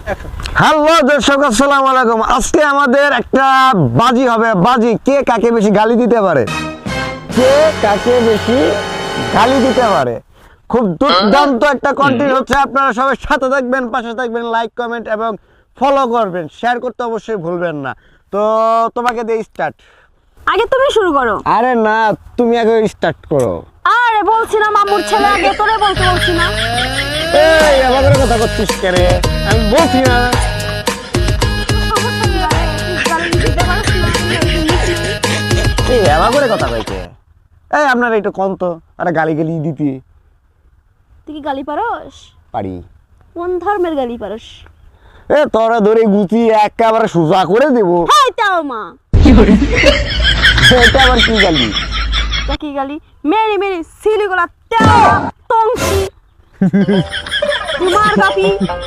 Hello দর্শক, আসসালামু আলাইকুম। আজকে আমাদের একটা বাজি হবে। বাজি, কে কাকে বেশি গালি দিতে পারে, কে কাকে বেশি গালি দিতে পারে। খুব দুর্দান্ত একটা কন্টেন্ট হচ্ছে। আপনারা সবাই সাথে থাকবেন, পাশে থাকবেন, লাইক কমেন্ট এবং ফলো করবেন, শেয়ার করতে অবশ্যই ভুলবেন না। তো তোমাকে দিয়ে স্টার্ট। আগে তুমি শুরু করো। আরে না, তুমি আগে স্টার্ট করো। আরে বলছি না মামুর ছেলে, আগে তোরে বলতে বলছি না। এই আমাদের কথা করছিস কে রে? আমি বলছি না। এই এবার করে কথা কইছে। এই আপনারা একটু কম তো, আরে গালি গালি দিতে তুই কি গালি পারস? পারি। কোন ধর্মের গালি পারস? এ তোরা ধরে গুছিয়ে একেবারে সোজা করে দেবো। হাই তাও মা, এটা আবার কি গালি? তা কি গালি? মেরি মেরি সিলি গলা তেও টংসি তোমার গাপি